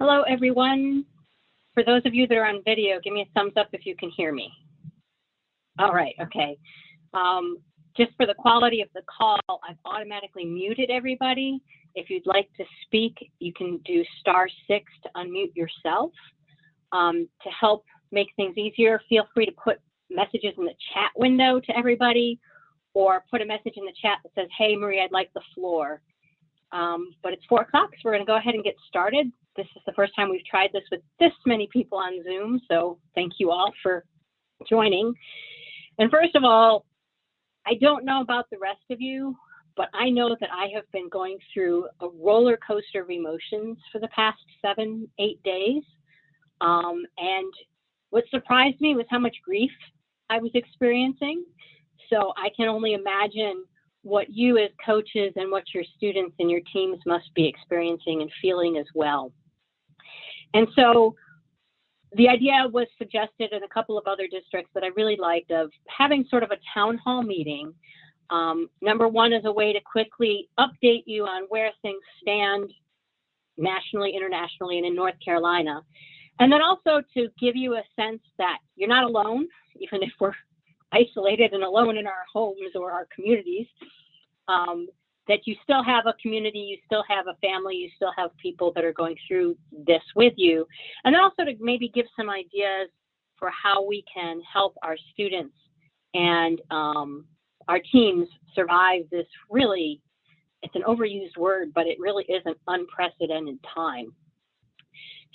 Hello, everyone. For those of you that are on video, give me a thumbs up if you can hear me. All right, okay. Just for the quality of the call, I've automatically muted everybody. If you'd like to speak, you can do *6 to unmute yourself. To help make things easier, feel free to put messages in the chat window to everybody, or put a message in the chat that says, "Hey, Marie, I'd like the floor." But it's 4 o'clock, so we're going to go ahead and get started. This is the first time we've tried this with this many people on Zoom, so thank you all for joining. And first of all, I don't know about the rest of you, but I know that I have been going through a roller coaster of emotions for the past 7, 8 days. And what surprised me was how much grief I was experiencing. So I can only imagine what you as coaches and what your students and your teams must be experiencing and feeling as well. And so the idea was suggested in a couple of other districts that I really liked, of having sort of a town hall meeting. Number one is a way to quickly update you on where things stand nationally, internationally, and in North Carolina. And then also to give you a sense that you're not alone, even if we're isolated and alone in our homes or our communities, that you still have a community, you still have a family, you still have people that are going through this with you. And also to maybe give some ideas for how we can help our students and our teams survive this really, it's an overused word, but it really is an unprecedented time.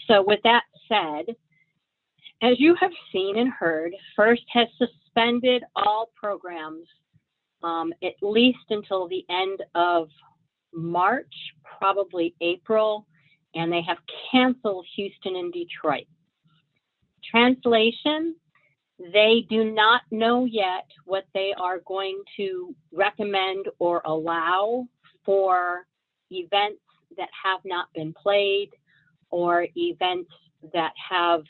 So with that said, as you have seen and heard, FIRST has suspended all programs at least until the end of March, probably April, and they have canceled Houston and Detroit. Translation, they do not know yet what they are going to recommend or allow for events that have not been played, or events that have,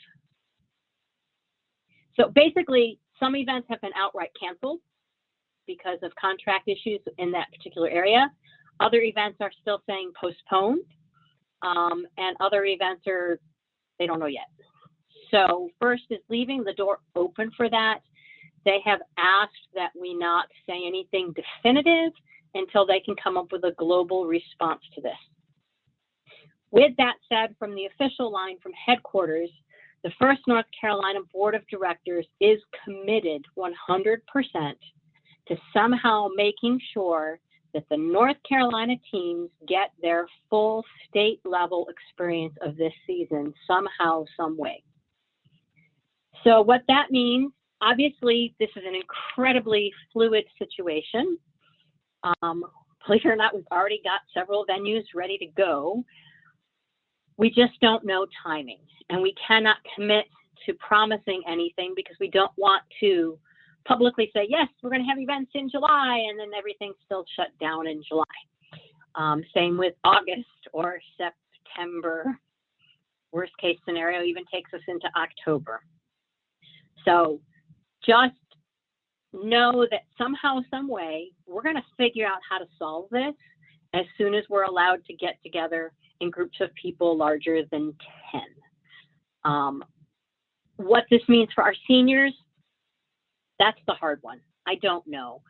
so basically some events have been outright canceled because of contract issues in that particular area. Other events are still saying postponed, and other events are, they don't know yet. So FIRST is leaving the door open for that. They have asked that we not say anything definitive until they can come up with a global response to this. With that said, from the official line from headquarters, the FIRST North Carolina Board of Directors is committed 100% to somehow making sure that the North Carolina teams get their full state level experience of this season somehow, some way. So what that means, obviously, this is an incredibly fluid situation. Believe it or not, we've already got several venues ready to go. We just don't know timing, and we cannot commit to promising anything because we don't want to publicly say, yes, we're going to have events in July, and then everything's still shut down in July. Same with August or September. Worst case scenario even takes us into October. So just know that somehow, some way, we're going to figure out how to solve this as soon as we're allowed to get together in groups of people larger than 10. What this means for our seniors, that's the hard one. I don't know.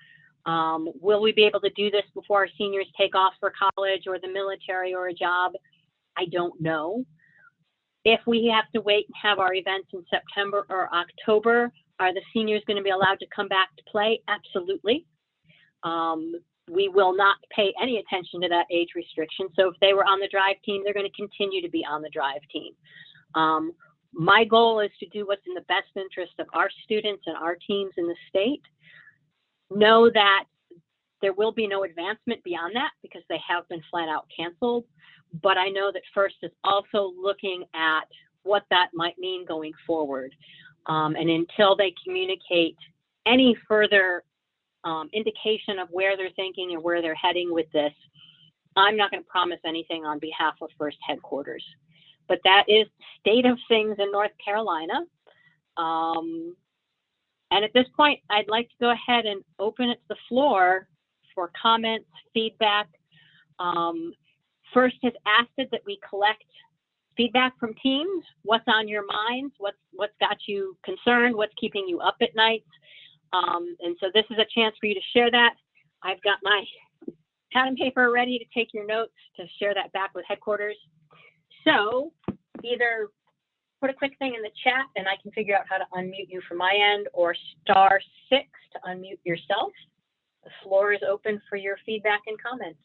Will we be able to do this before our seniors take off for college or the military or a job? I don't know. If we have to wait and have our events in September or October, are the seniors going to be allowed to come back to play? Absolutely. We will not pay any attention to that age restriction. So if they were on the drive team, they're going to continue to be on the drive team. My goal is to do what's in the best interest of our students and our teams in the state. Know that there will be no advancement beyond that because they have been flat out canceled. But I know that FIRST is also looking at what that might mean going forward. And until they communicate any further indication of where they're thinking and where they're heading with this, I'm not going to promise anything on behalf of FIRST headquarters. But that is the state of things in North Carolina. And at this point, I'd like to go ahead and open it to the floor for comments, feedback. FIRST has asked that we collect feedback from teams. What's on your minds? What's got you concerned? What's keeping you up at night? And so this is a chance for you to share that. I've got my pen and paper ready to take your notes to share that back with headquarters. So either put a quick thing in the chat and I can figure out how to unmute you from my end, or *6 to unmute yourself. The floor is open for your feedback and comments.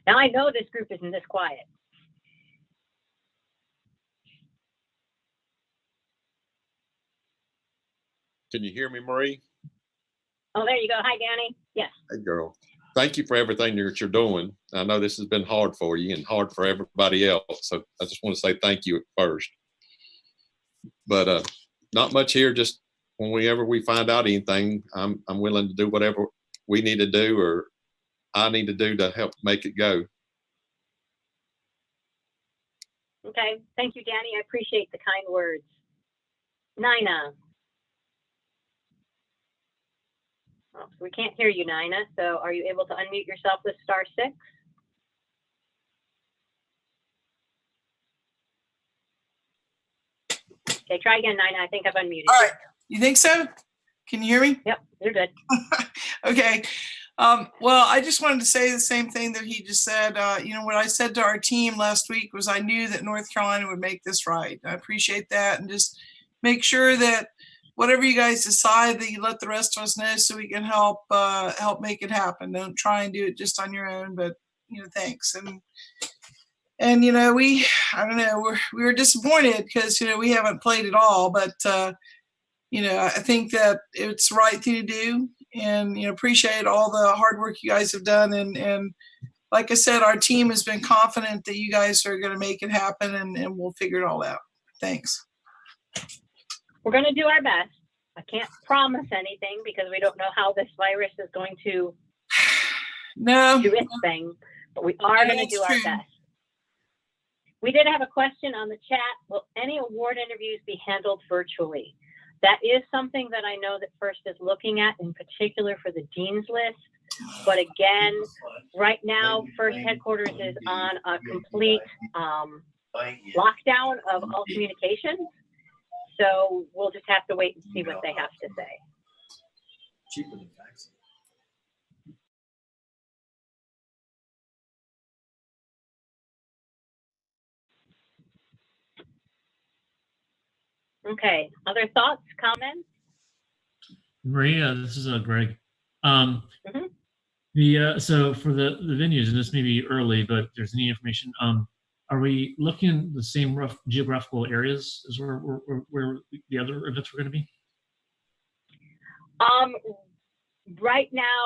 Now I know this group isn't this quiet. Can you hear me, Marie? Oh, there you go. Hi, Danny. Yes. Hey, girl. Thank you for everything that you're doing. I know this has been hard for you and hard for everybody else. So I just want to say thank you at first. But not much here. Just whenever we find out anything, I'm willing to do whatever we need to do or I need to do to help make it go. Okay. Thank you, Danny. I appreciate the kind words. Nina. Oh, we can't hear you, Nina. So are you able to unmute yourself with *6? Okay, try again, Nina. I think I've unmuted you. All right. You think so? Can you hear me? Yep, you're good. Okay. Well, I just wanted to say the same thing that he just said. You know, what I said to our team last week was I knew that North Carolina would make this right. I appreciate that. And just make sure that whatever you guys decide, that you let the rest of us know so we can help make it happen. Don't try and do it just on your own, but, you know, thanks. And you know, I don't know, we were disappointed because, you know, we haven't played at all, but, you know, I think that it's the right thing to do, and, you know, appreciate all the hard work you guys have done. And like I said, our team has been confident that you guys are going to make it happen, and we'll figure it all out. Thanks. We're going to do our best. I can't promise anything because we don't know how this virus is going to do its thing, but we are going to do our best. We did have a question on the chat. Will any award interviews be handled virtually? That is something that I know that FIRST is looking at, in particular for the Dean's List. But again, right now, FIRST headquarters is on a complete lockdown of all communications. So we'll just have to wait and see what they have to say. Cheaper than faxing. Okay, other thoughts, comments? Maria, this is Greg. So for the venues, and this may be early, but if there's any information, are we looking at the same rough geographical areas as where the other events were going to be? Right now,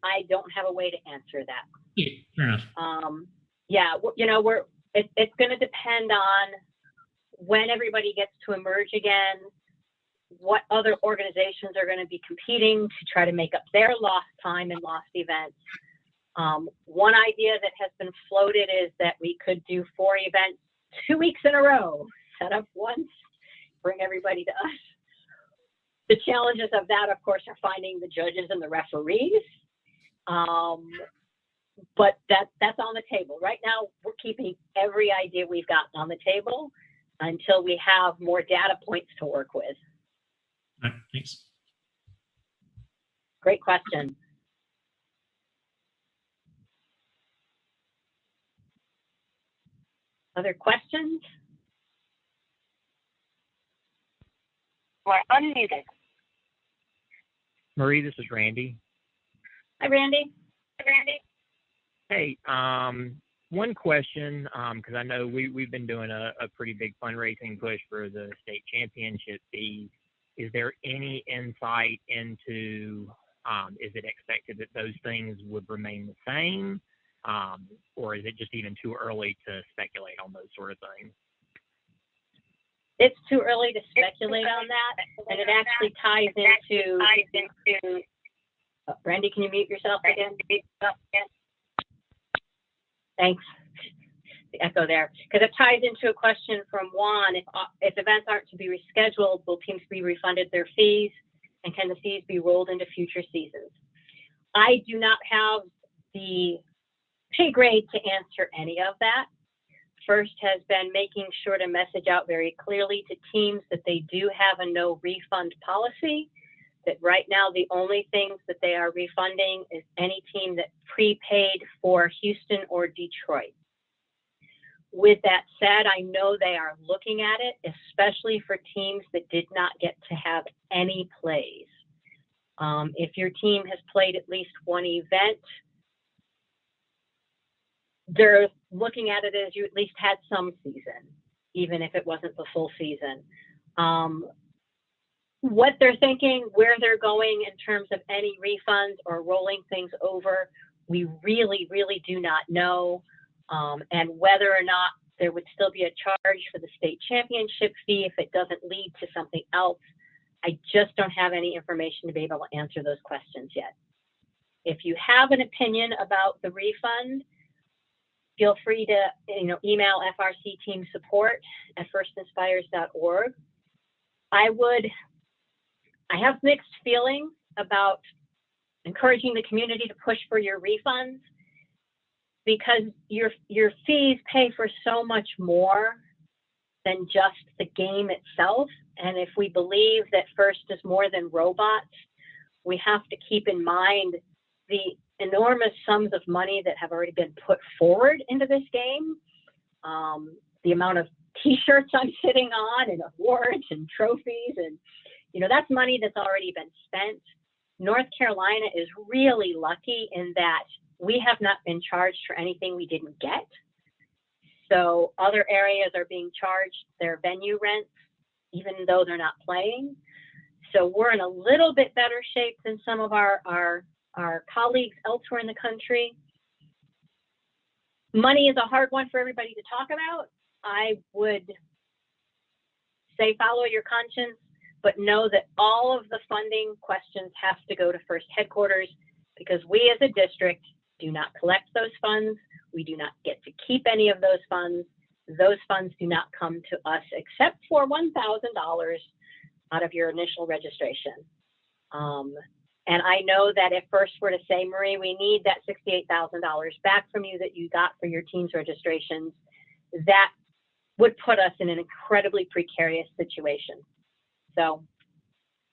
I don't have a way to answer that. Yeah, fair enough. Yeah, you know, it's going to depend on when everybody gets to emerge again, what other organizations are going to be competing to try to make up their lost time and lost events. One idea that has been floated is that we could do 4 events 2 weeks in a row, set up once, bring everybody to us. The challenges of that, of course, are finding the judges and the referees. But that's on the table. Right now, we're keeping every idea we've got on the table until we have more data points to work with. All right, thanks. Great question. Other questions? You are unmuted. Marie, this is Randy. Hi, Randy. Hey, one question, because I know we've been doing a pretty big fundraising push for the state championship fees. Is there any insight into, is it expected that those things would remain the same? Or is it just even too early to speculate on those sort of things? It's too early to speculate on that, and it actually ties into Randy, can you mute yourself again? Thanks. the echo there, because it ties into a question from Juan. If events aren't to be rescheduled, will teams be refunded their fees, and can the fees be rolled into future seasons? I do not have the pay grade to answer any of that. First has been making sure to message out very clearly to teams that they do have a no refund policy, that right now the only things that they are refunding is any team that prepaid for Houston or Detroit. With that said, I know they are looking at it, especially for teams that did not get to have any plays. If your team has played at least one event, they're looking at it as you at least had some season, even if it wasn't the full season. What they're thinking, where they're going in terms of any refunds or rolling things over, we really, really do not know. And whether or not there would still be a charge for the state championship fee if it doesn't lead to something else, I just don't have any information to be able to answer those questions yet. If you have an opinion about the refund, feel free to email FRC team support at firstinspires.org. I have mixed feelings about encouraging the community to push for your refunds, because your fees pay for so much more than just the game itself. And if we believe that First is more than robots, we have to keep in mind the enormous sums of money that have already been put forward into this game, the amount of t-shirts I'm sitting on and awards and trophies, and that's money that's already been spent. North Carolina is really lucky in that we have not been charged for anything we didn't get. So other areas are being charged their venue rents, even though they're not playing. So we're in a little bit better shape than some of our colleagues elsewhere in the country. Money is a hard one for everybody to talk about. I would say follow your conscience, but know that all of the funding questions have to go to First headquarters, because we as a district do not collect those funds. We do not get to keep any of those funds. Those funds do not come to us except for $1,000 out of your initial registration. And I know that if First were to say, Marie, we need that $68,000 back from you that you got for your team's registrations, that would put us in an incredibly precarious situation. So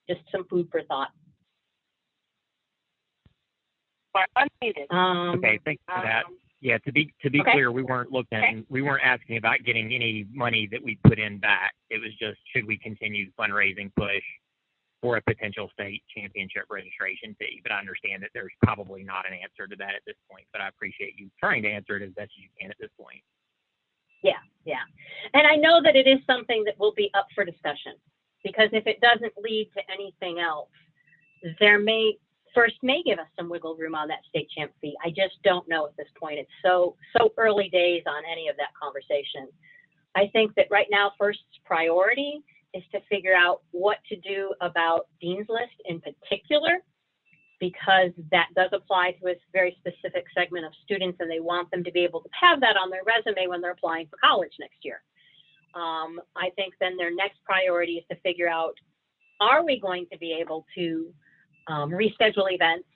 just some food for thought. Okay, thanks for that. Yeah, to be Okay. clear, we weren't asking about getting any money that we put in back. It was just, should we continue the fundraising push for a potential state championship registration fee? But I understand that there's probably not an answer to that at this point, but I appreciate you trying to answer it as best as you can at this point. Yeah. And I know that it is something that will be up for discussion, because if it doesn't lead to anything else, First may give us some wiggle room on that state champ fee. I just don't know at this point. It's so early days on any of that conversation. I think that right now, First's priority is to figure out what to do about Dean's List in particular, because that does apply to a very specific segment of students, and they want them to be able to have that on their resume when they're applying for college next year. I think then their next priority is to figure out, are we going to be able to reschedule events?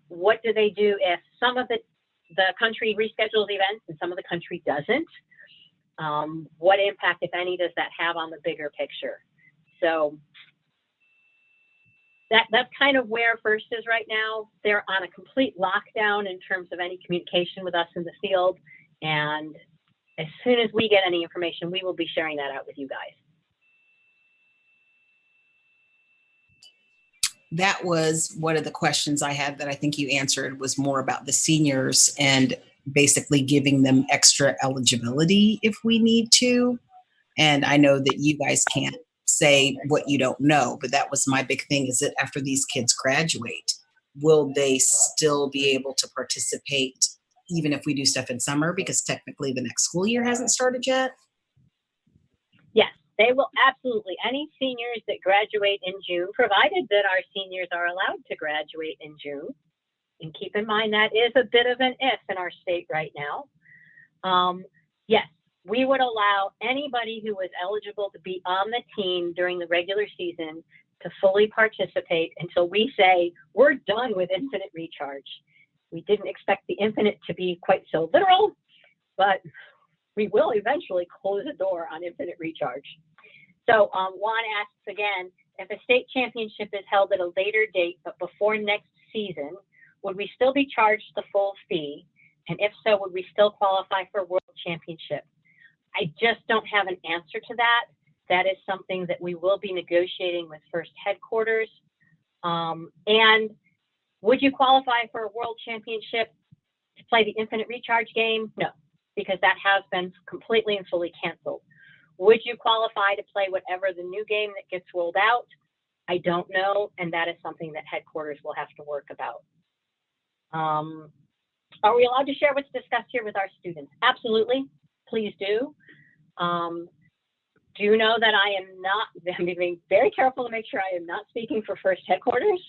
What do they do if some of the country reschedules events and some of the country doesn't? What impact, if any, does that have on the bigger picture? So that's kind of where First is right now. They're on a complete lockdown in terms of any communication with us in the field. And as soon as we get any information, we will be sharing that out with you guys. That was one of the questions I had that I think you answered, was more about the seniors and basically giving them extra eligibility if we need to. And I know that you guys can't say what you don't know, but that was my big thing, is that after these kids graduate, will they still be able to participate even if we do stuff in summer, because technically the next school year hasn't started yet? Yes, they will absolutely. Any seniors that graduate in June, provided that our seniors are allowed to graduate in June, and keep in mind that is a bit of an if in our state right now. Yes, we would allow anybody who was eligible to be on the team during the regular season to fully participate until we say we're done with Infinite Recharge. We didn't expect the infinite to be quite so literal, but we will eventually close the door on Infinite Recharge. So Juan asks again, if a state championship is held at a later date but before next season, would we still be charged the full fee? And if so, would we still qualify for a world championship? I just don't have an answer to that. That is something that we will be negotiating with First Headquarters. And would you qualify for a world championship to play the Infinite Recharge game? No, because that has been completely and fully canceled. Would you qualify to play whatever the new game that gets rolled out? I don't know, and that is something that headquarters will have to work about. Are we allowed to share what's discussed here with our students? Absolutely, please do. Do know that I am not, I'm being very careful to make sure I am not speaking for First Headquarters.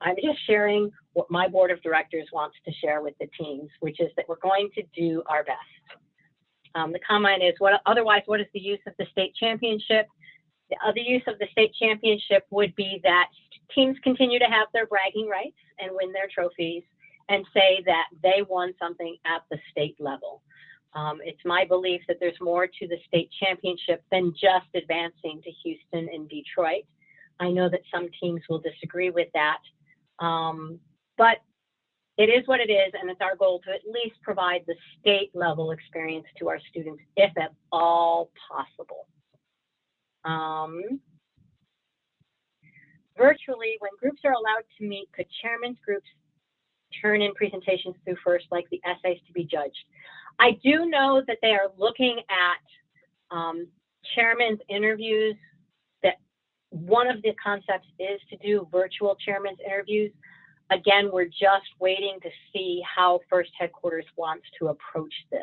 I'm just sharing what my board of directors wants to share with the teams, which is that we're going to do our best. The comment is, otherwise, what is the use of the state championship? The other use of the state championship would be that teams continue to have their bragging rights and win their trophies and say that they won something at the state level. It's my belief that there's more to the state championship than just advancing to Houston and Detroit. I know that some teams will disagree with that, but it is what it is, and it's our goal to at least provide the state level experience to our students, if at all possible. Virtually, when groups are allowed to meet, could chairman's groups turn in presentations through First, like the essays, to be judged? I do know that they are looking at chairman's interviews, that one of the concepts is to do virtual chairman's interviews. Again, we're just waiting to see how First Headquarters wants to approach this.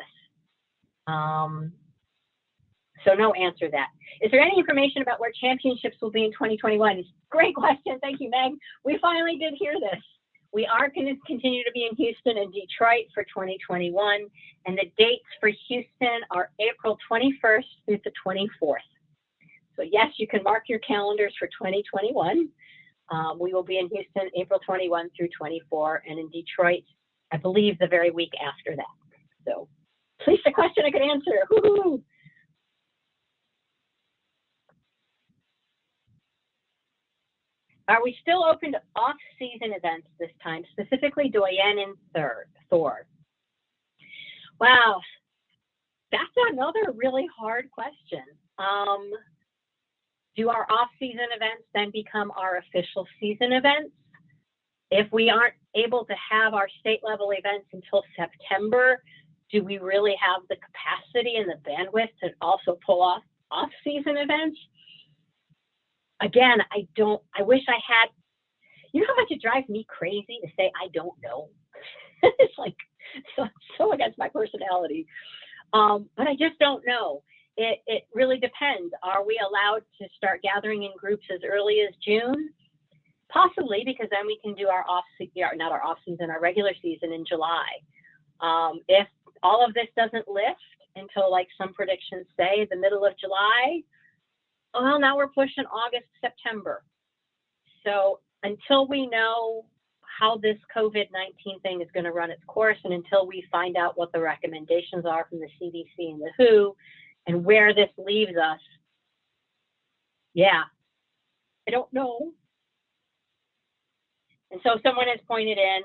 So no answer to that. Is there any information about where championships will be in 2021? Great question. Thank you, Meg. We finally did hear this. We are going to continue to be in Houston and Detroit for 2021, and the dates for Houston are April 21st through the 24th. So yes, you can mark your calendars for 2021. We will be in Houston April 21 through 24, and in Detroit, I believe, the very week after that. So at least a question I could answer. Woo-hoo. Are we still open to off-season events this time, specifically Doyen and Thor? Wow, that's another really hard question. Do our off-season events then become our official season events? If we aren't able to have our state level events until September, do we really have the capacity and the bandwidth to also pull off off-season events? Again, I wish I had, you know how much it drives me crazy to say I don't know? It's like so against my personality. But I just don't know. It really depends. Are we allowed to start gathering in groups as early as June? Possibly, because then we can do our not our off season, our regular season in July. If all of this doesn't lift until, like some predictions say, the middle of July, well, now we're pushing August, September. So until we know how this COVID-19 thing is going to run its course, and until we find out what the recommendations are from the CDC and the WHO and where this leaves us, yeah, I don't know. And so someone has pointed in,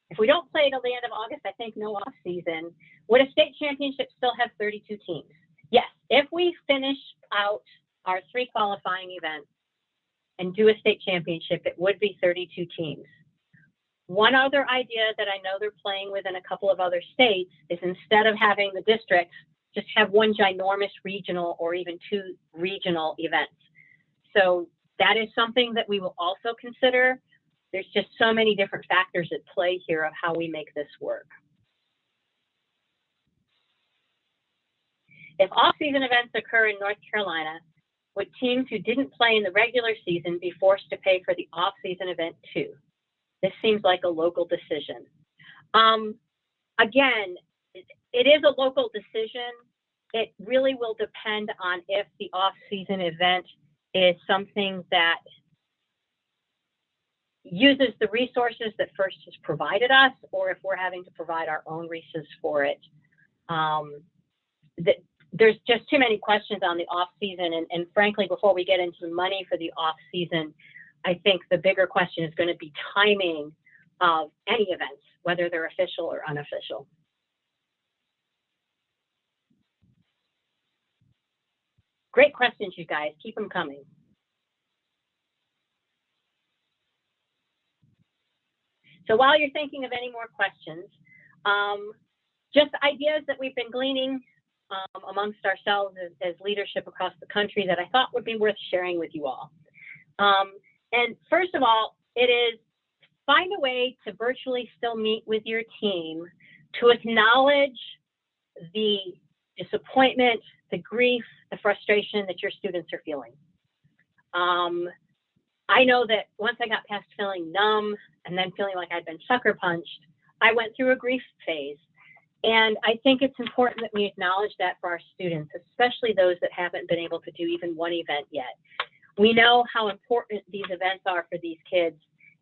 if we don't play till the end of August, I think no off season, would a state championship still have 32 teams? Yes, if we finish out our 3 qualifying events and do a state championship, it would be 32 teams. One other idea that I know they're playing with in a couple of other states is, instead of having the districts, just have one ginormous regional or even 2 regional events. So that is something that we will also consider. There's just so many different factors at play here of how we make this work. If off-season events occur in North Carolina, would teams who didn't play in the regular season be forced to pay for the off-season event too? This seems like a local decision. Again, it is a local decision. It really will depend on if the off-season event is something that uses the resources that FIRST has provided us, or if we're having to provide our own resources for it. There's just too many questions on the off-season, and frankly, before we get into money for the off-season, I think the bigger question is going to be timing of any events, whether they're official or unofficial. Great questions, you guys. Keep them coming. So while you're thinking of any more questions, just ideas that we've been gleaning amongst ourselves as leadership across the country that I thought would be worth sharing with you all. And first of all, it is find a way to virtually still meet with your team to acknowledge the disappointment, the grief, the frustration that your students are feeling. I know that once I got past feeling numb and then feeling like I'd been sucker punched, I went through a grief phase. And I think it's important that we acknowledge that for our students, especially those that haven't been able to do even one event yet. We know how important these events are for these kids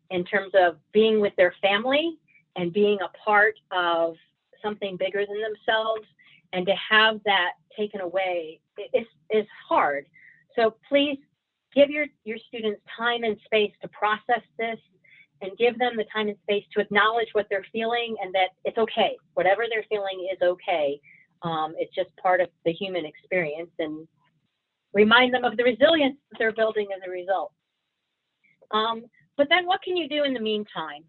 in terms of being with their family and being a part of something bigger than themselves, and to have that taken away is hard. So please give your students time and space to process this, and give them the time and space to acknowledge what they're feeling, and that it's okay. Whatever they're feeling is okay. It's just part of the human experience, and remind them of the resilience that they're building as a result. But then what can you do in the meantime?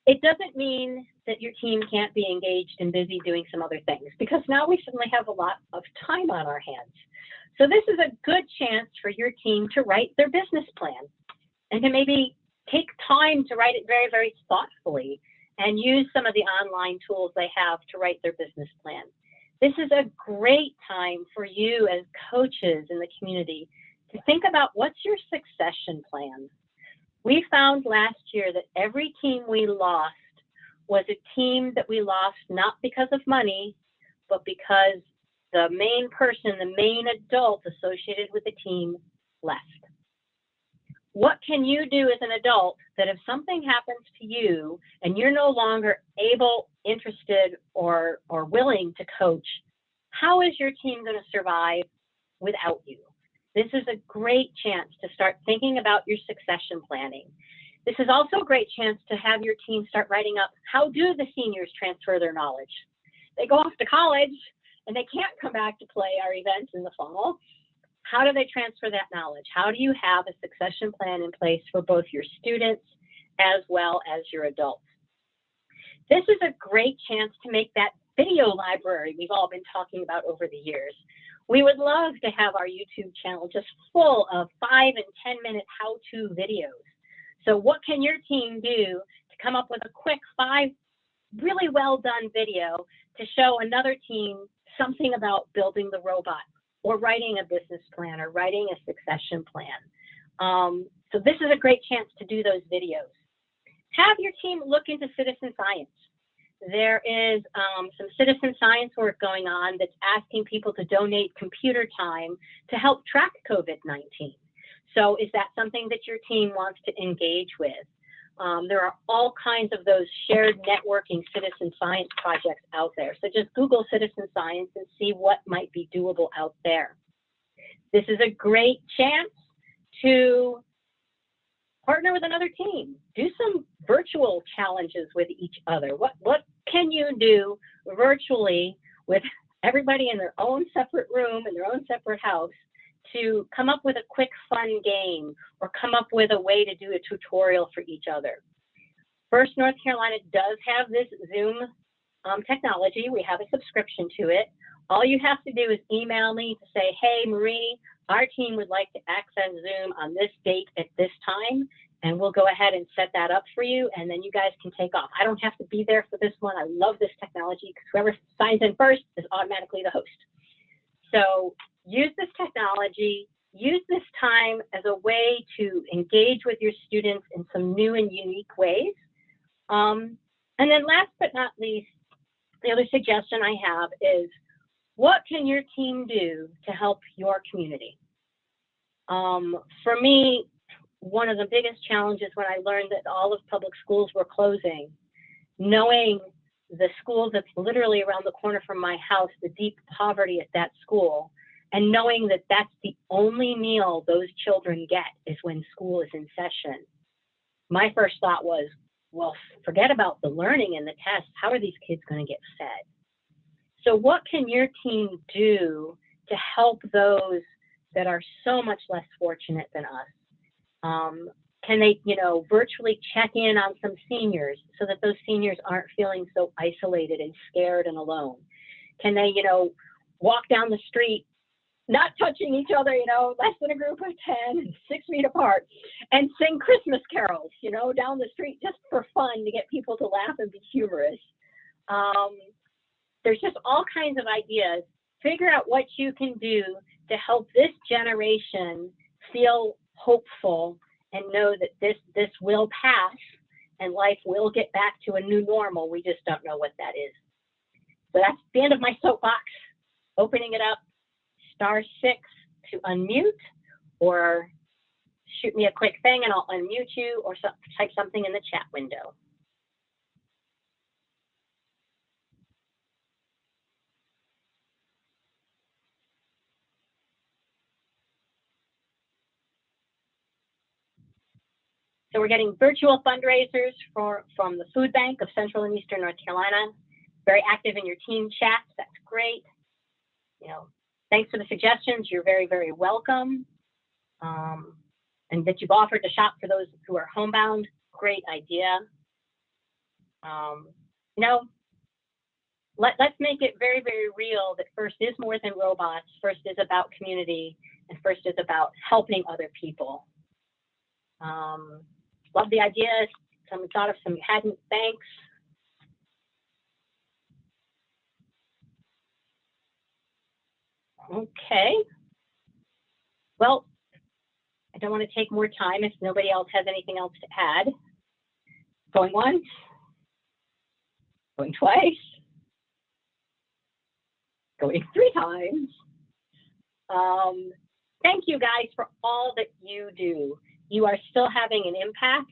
It doesn't mean that your team can't be engaged and busy doing some other things, because now we suddenly have a lot of time on our hands. So this is a good chance for your team to write their business plan, and to maybe take time to write it very, very thoughtfully, and use some of the online tools they have to write their business plan. This is a great time for you as coaches in the community to think about what's your succession plan. We found last year that every team we lost was a team that we lost not because of money, but because the main person, the main adult associated with the team left. What can you do as an adult that if something happens to you and you're no longer able, interested, or willing to coach, how is your team going to survive without you? This is a great chance to start thinking about your succession planning. This is also a great chance to have your team start writing up, how do the seniors transfer their knowledge? They go off to college and they can't come back to play our events in the fall. How do they transfer that knowledge? How do you have a succession plan in place for both your students as well as your adults? This is a great chance to make that video library we've all been talking about over the years. We would love to have our YouTube channel just full of 5 and 10-minute how-to videos. So what can your team do to come up with a quick 5 really well done video to show another team something about building the robot, or writing a business plan, or writing a succession plan? So this is a great chance to do those videos. Have your team look into citizen science. There is some citizen science work going on that's asking people to donate computer time to help track COVID-19. So is that something that your team wants to engage with? There are all kinds of those shared networking citizen science projects out there. So just Google citizen science and see what might be doable out there. This is a great chance to partner with another team. Do some virtual challenges with each other. What can you do virtually with everybody in their own separate room, in their own separate house, to come up with a quick fun game, or come up with a way to do a tutorial for each other? First North Carolina does have this Zoom technology. We have a subscription to it. All you have to do is email me to say, hey, Marie, our team would like to access Zoom on this date at this time, and we'll go ahead and set that up for you, and then you guys can take off. I don't have to be there for this one. I love this technology because whoever signs in first is automatically the host. So use this technology, use this time as a way to engage with your students in some new and unique ways. And then last but not least, The other suggestion I have is, what can your team do to help your community? For me, one of the biggest challenges when I learned that all of public schools were closing, knowing the school that's literally around the corner from my house, the deep poverty at that school, and knowing that that's the only meal those children get is when school is in session. My first thought was, well, forget about the learning and the tests. How are these kids going to get fed? So what can your team do to help those that are so much less fortunate than us? Can they, virtually check in on some seniors so that those seniors aren't feeling so isolated and scared and alone? Can they, walk down the street, not touching each other, less than a group of 10 and 6 feet apart, and sing Christmas carols, down the street just for fun to get people to laugh and be humorous? There's just all kinds of ideas. Figure out what you can do to help this generation feel hopeful and know that this will pass and life will get back to a new normal. We just don't know what that is. So that's the end of my soapbox. Opening it up, *6 to unmute, or shoot me a quick thing and I'll unmute you, or type something in the chat window. So we're getting virtual fundraisers from the Food Bank of Central and Eastern North Carolina. Very active in your team chats. That's great. Thanks for the suggestions. You're very, very welcome. And that you've offered to shop for those who are homebound. Great idea. Let's make it very, very real that FIRST is more than robots. FIRST is about community, and FIRST is about helping other people. Love the ideas. Someone thought of some you hadn't. Thanks. Okay. Well, I don't want to take more time if nobody else has anything else to add. Going once. Going twice. Going 3 times. Thank you guys for all that you do. You are still having an impact.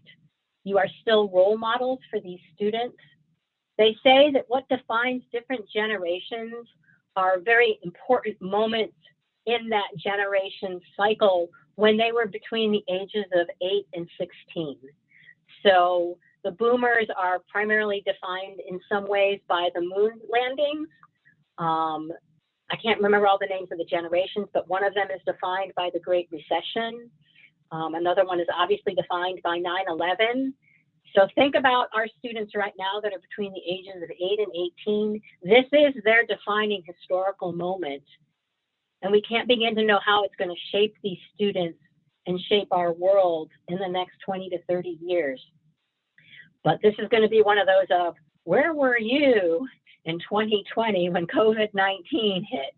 You are still role models for these students. They say that what defines different generations are very important moments in that generation cycle when they were between the ages of 8 and 16. So the boomers are primarily defined in some ways by the moon landings. I can't remember all the names of the generations, but one of them is defined by the Great Recession. Another one is obviously defined by 9/11. So think about our students right now that are between the ages of 8 and 18. This is their defining historical moment. And we can't begin to know how it's going to shape these students and shape our world in the next 20 to 30 years. But this is going to be one of those of, where were you in 2020 when COVID-19 hit?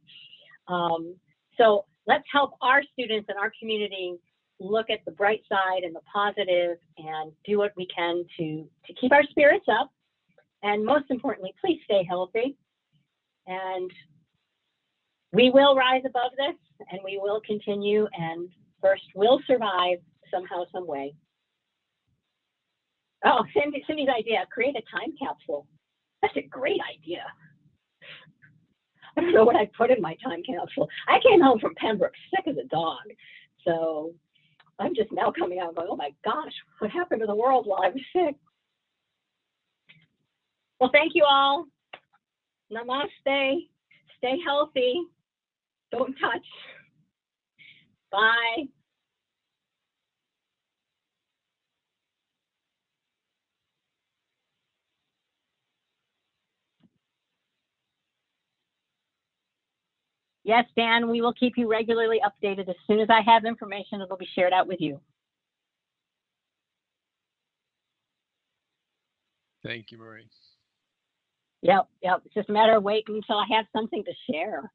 So let's help our students and our community look at the bright side and the positive and do what we can to keep our spirits up. And most importantly, please stay healthy. And we will rise above this, and we will continue, and FIRST will survive somehow, some way. Oh, Cindy's idea, create a time capsule. That's a great idea. I don't know what I'd put in my time capsule. I came home from Pembroke sick as a dog. So I'm just now coming out and going, oh my gosh, what happened to the world while I was sick? Well, thank you all. Namaste. Stay healthy. Don't touch. Bye. Yes, Dan, we will keep you regularly updated. As soon as I have information, it'll be shared out with you. Thank you, Marie. Yep. It's just a matter of waiting until I have something to share.